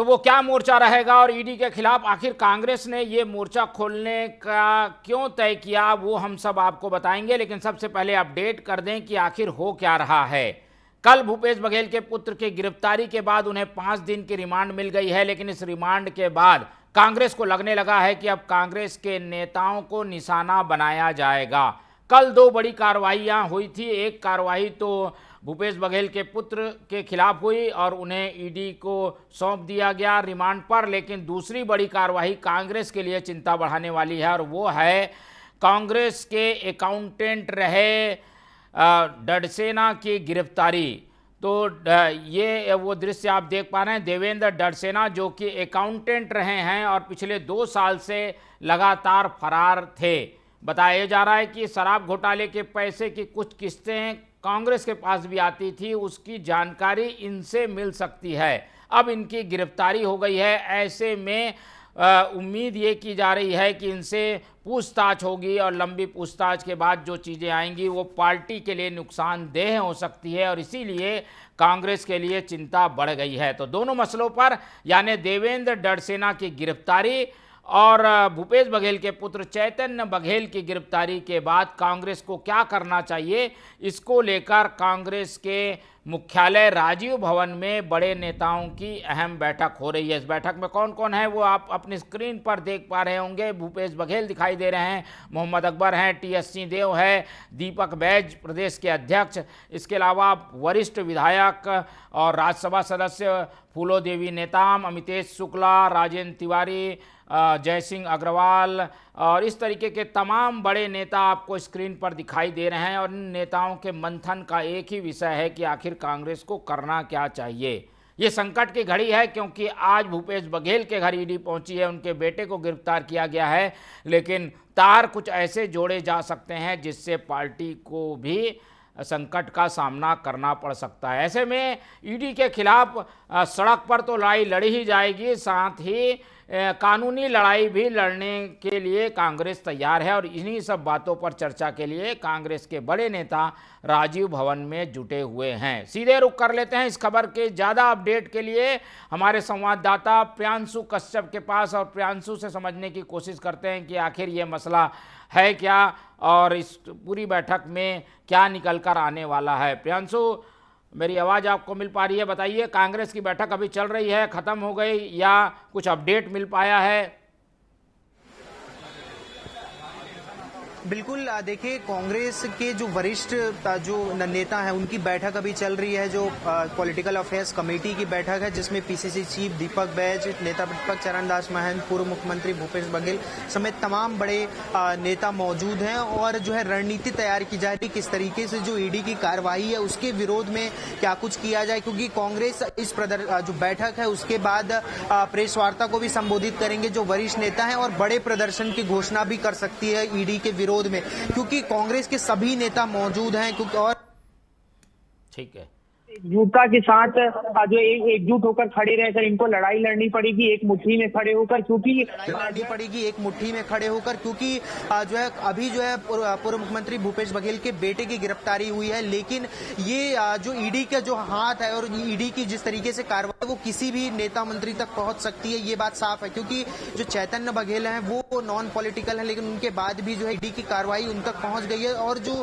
तो वो क्या मोर्चा रहेगा और ईडी के खिलाफ आखिर कांग्रेस ने ये मोर्चा खोलने का क्यों तय किया, वो हम सब आपको बताएंगे। लेकिन सबसे पहले अपडेट कर दें कि आखिर हो क्या रहा है। कल भूपेश बघेल के पुत्र की गिरफ्तारी के बाद उन्हें 5 दिन की रिमांड मिल गई है, लेकिन इस रिमांड के बाद कांग्रेस को लगने लगा है कि अब कांग्रेस के नेताओं को निशाना बनाया जाएगा। कल 2 बड़ी कार्रवाइयां हुई थी। एक कार्रवाई तो भूपेश बघेल के पुत्र के खिलाफ हुई और उन्हें ईडी को सौंप दिया गया रिमांड पर, लेकिन दूसरी बड़ी कार्रवाई कांग्रेस के लिए चिंता बढ़ाने वाली है और वो है कांग्रेस के अकाउंटेंट रहे डडसेना की गिरफ्तारी। तो ये वो दृश्य आप देख पा रहे हैं, देवेंद्र डडसेना जो कि अकाउंटेंट रहे हैं और पिछले 2 साल से लगातार फरार थे। बताया जा रहा है कि शराब घोटाले के पैसे की कुछ किस्तें कांग्रेस के पास भी आती थी, उसकी जानकारी इनसे मिल सकती है। अब इनकी गिरफ्तारी हो गई है, ऐसे में उम्मीद ये की जा रही है कि इनसे पूछताछ होगी और लंबी पूछताछ के बाद जो चीज़ें आएंगी वो पार्टी के लिए नुकसानदेह हो सकती है और इसीलिए कांग्रेस के लिए चिंता बढ़ गई है। तो दोनों मसलों पर, यानी देवेंद्र डडसेना की गिरफ्तारी और भूपेश बघेल के पुत्र चैतन्य बघेल की गिरफ्तारी के बाद कांग्रेस को क्या करना चाहिए, इसको लेकर कांग्रेस के मुख्यालय राजीव भवन में बड़े नेताओं की अहम बैठक हो रही है। इस बैठक में कौन कौन है वो आप अपनी स्क्रीन पर देख पा रहे होंगे। भूपेश बघेल दिखाई दे रहे हैं, मोहम्मद अकबर हैं, टीएस सिंहदेव है, दीपक बैज प्रदेश के अध्यक्ष, इसके अलावा वरिष्ठ विधायक और राज्यसभा सदस्य फूलोदेवी नेताम, अमितेश शुक्ला, राजेंद्र तिवारी, जयसिंह अग्रवाल और इस तरीके के तमाम बड़े नेता आपको स्क्रीन पर दिखाई दे रहे हैं। और इन नेताओं के मंथन का एक ही विषय है कि आखिर कांग्रेस को करना क्या चाहिए। ये संकट की घड़ी है क्योंकि आज भूपेश बघेल के घर ईडी पहुंची है, उनके बेटे को गिरफ्तार किया गया है, लेकिन तार कुछ ऐसे जोड़े जा सकते हैं जिससे पार्टी को भी संकट का सामना करना पड़ सकता है। ऐसे में ईडी के खिलाफ सड़क पर तो लड़ाई लड़ी ही जाएगी, साथ ही कानूनी लड़ाई भी लड़ने के लिए कांग्रेस तैयार है और इन्हीं सब बातों पर चर्चा के लिए कांग्रेस के बड़े नेता राजीव भवन में जुटे हुए हैं। सीधे रुख कर लेते हैं इस खबर के ज़्यादा अपडेट के लिए हमारे संवाददाता प्रियांशु कश्यप के पास और प्रियांशु से समझने की कोशिश करते हैं कि आखिर ये मसला है क्या और इस पूरी बैठक में क्या निकल कर आने वाला है। प्रियांशु, मेरी आवाज़ आपको मिल पा रही है? बताइए, कांग्रेस की बैठक अभी चल रही है, ख़त्म हो गई या कुछ अपडेट मिल पाया है? बिल्कुल, देखिए कांग्रेस के जो वरिष्ठ जो नेता हैं उनकी बैठक अभी चल रही है, जो पॉलिटिकल अफेयर्स कमेटी की बैठक है, जिसमें पीसीसी चीफ दीपक बैज, नेता प्रतिपक्ष चरणदास महंत, पूर्व मुख्यमंत्री भूपेश बघेल समेत तमाम बड़े नेता मौजूद हैं और जो है रणनीति तैयार की जा रही किस तरीके से जो ईडी की कार्रवाई है उसके विरोध में क्या कुछ किया जाए, क्योंकि कांग्रेस इस जो बैठक है उसके बाद प्रेस वार्ता को भी संबोधित करेंगे जो वरिष्ठ नेता है और बड़े प्रदर्शन की घोषणा भी कर सकती है ईडी के विरोध में, क्योंकि कांग्रेस के सभी नेता मौजूद हैं। क्योंकि और ठीक है, एकजुटता के साथ जो एकजुट होकर खड़े रहकर इनको लड़ाई लड़नी पड़ेगी, एक मुट्ठी में खड़े होकर, क्योंकि लड़नी पड़ेगी एक मुट्ठी में खड़े होकर, क्योंकि जो है अभी जो है पूर्व मुख्यमंत्री भूपेश बघेल के बेटे की गिरफ्तारी हुई है, लेकिन ये जो ईडी का जो हाथ है और ईडी की जिस तरीके से कार्रवाई वो किसी भी नेता मंत्री तक पहुंच सकती है, ये बात साफ है। क्योंकि जो चैतन्य बघेल हैं वो नॉन पॉलिटिकल है, लेकिन उनके बाद भी जो है ईडी की कार्रवाई उन तक पहुंच गई है और जो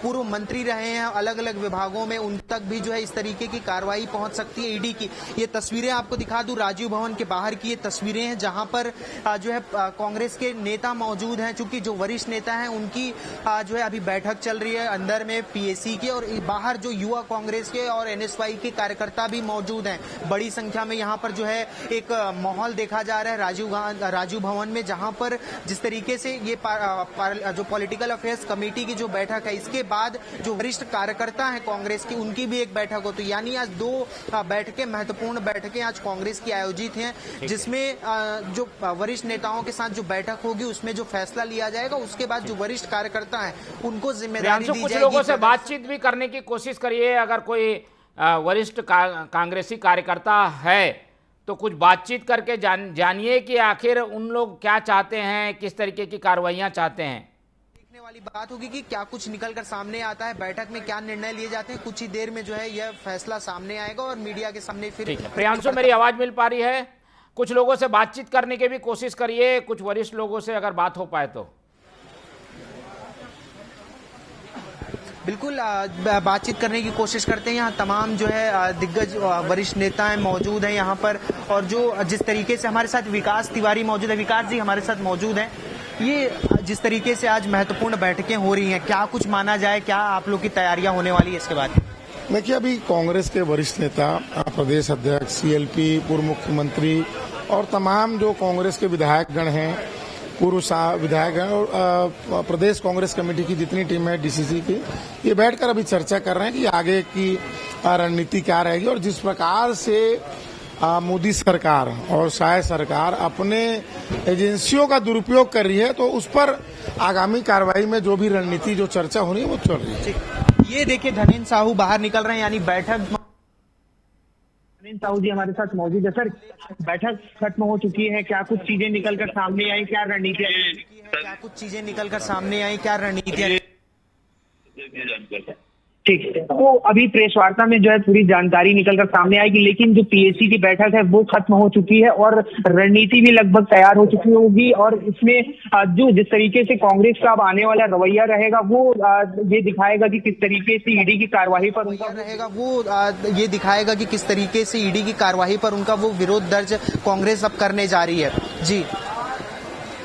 पूर्व मंत्री रहे हैं अलग अलग विभागों में उन तक भी जो है इस तरीके की कार्रवाई पहुंच सकती है ईडी की। ये तस्वीरें आपको दिखा दूं, राजीव भवन के बाहर की ये तस्वीरें हैं जहां पर जो है कांग्रेस के नेता मौजूद हैं, चूंकि जो वरिष्ठ नेता हैं उनकी जो है अभी बैठक चल रही है अंदर में पीएसी की, और बाहर जो युवा कांग्रेस के और एनएसवाई के कार्यकर्ता भी मौजूद हैं। बड़ी संख्या में यहाँ पर जो है एक माहौल देखा जा रहा है राजीव भवन में, जहां पर जिस तरीके से ये जो पॉलिटिकल अफेयर्स कमेटी की जो बैठक है इसके बाद जो वरिष्ठ कार्यकर्ता है कांग्रेस की उनकी भी एक बैठक होती है। यानी आज 2 बैठकें, महत्वपूर्ण बैठकें आज कांग्रेस की आयोजित हैं, जिसमें जो वरिष्ठ नेताओं के साथ जो बैठक होगी उसमें जो फैसला लिया जाएगा, उसके बाद जो वरिष्ठ कार्यकर्ता हैं उनको जिम्मेदारी दी जाएगी। कुछ लोगों से बातचीत भी करने की कोशिश करिए, अगर कोई वरिष्ठ कांग्रेसी कार्यकर्ता है तो कुछ बातचीत करके जानिए कि आखिर उन लोग क्या चाहते हैं, किस तरीके की कार्रवाइयां चाहते हैं। देखने वाली बात होगी कि क्या कुछ निकलकर सामने आता है, बैठक में क्या निर्णय लिए जाते हैं। कुछ ही देर में जो है यह फैसला सामने आएगा और मीडिया के सामने फिर। प्रियांशु, मेरी आवाज मिल पा रही है? कुछ लोगों से बातचीत करने की भी कोशिश करिए, कुछ वरिष्ठ लोगों से अगर बात हो पाए तो। बिल्कुल बातचीत करने की कोशिश करते हैं। यहाँ तमाम जो है दिग्गज वरिष्ठ नेता हैं, मौजूद हैं यहाँ पर, और जो जिस तरीके से हमारे साथ विकास तिवारी मौजूद है, विकास जी हमारे साथ मौजूद हैं। ये जिस तरीके से आज महत्वपूर्ण बैठकें हो रही हैं, क्या कुछ माना जाए, क्या आप लोग की तैयारियां होने वाली है इसके बाद? देखिए, अभी कांग्रेस के वरिष्ठ नेता, प्रदेश अध्यक्ष, सीएलपी, पूर्व मुख्यमंत्री और तमाम जो कांग्रेस के विधायकगण हैं, पूर्व विधायकगण और प्रदेश कांग्रेस कमेटी की जितनी टीम है डीसीसी की, ये बैठकर अभी चर्चा कर रहे हैं कि आगे की रणनीति क्या रहेगी। और जिस प्रकार से मोदी सरकार और शायद सरकार अपने एजेंसियों का दुरुपयोग कर रही है, तो उस पर आगामी कार्रवाई में जो भी रणनीति, जो चर्चा होनी है, वो चल रही है। ये देखिए धनेन्द्र साहू बाहर निकल रहे हैं, यानी बैठक। धनेन्द्र साहू जी हमारे साथ मौजूद है। सर, बैठक खत्म हो चुकी है, क्या कुछ चीजें निकलकर सामने आई, क्या रणनीतियां? क्या कुछ चीजें निकलकर सामने आई, क्या रणनीतियां? ठीक है, तो अभी प्रेस वार्ता में जो है पूरी जानकारी निकलकर सामने आएगी, लेकिन जो पीएसी की बैठक है वो खत्म हो चुकी है और रणनीति भी लगभग तैयार हो चुकी होगी। और इसमें जो जिस तरीके से कांग्रेस का अब आने वाला रवैया रहेगा, वो ये दिखाएगा कि किस तरीके से ईडी की कार्यवाही पर उनका रहेगा, वो ये दिखाएगा कि किस तरीके से ईडी की कार्यवाही पर उनका वो विरोध दर्ज कांग्रेस अब करने जा रही है। जी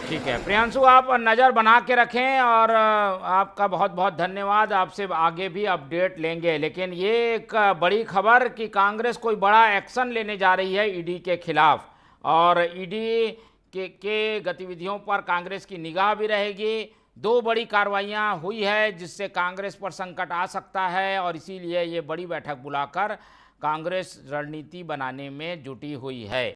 ठीक है प्रियांशु, आप नज़र बना के रखें और आपका बहुत बहुत धन्यवाद। आपसे आगे भी अपडेट लेंगे। लेकिन ये एक बड़ी खबर कि कांग्रेस कोई बड़ा एक्शन लेने जा रही है ईडी के खिलाफ, और ईडी के गतिविधियों पर कांग्रेस की निगाह भी रहेगी। दो बड़ी कार्रवाइयाँ हुई है जिससे कांग्रेस पर संकट आ सकता है, और इसीलिए ये बड़ी बैठक बुलाकर कांग्रेस रणनीति बनाने में जुटी हुई है।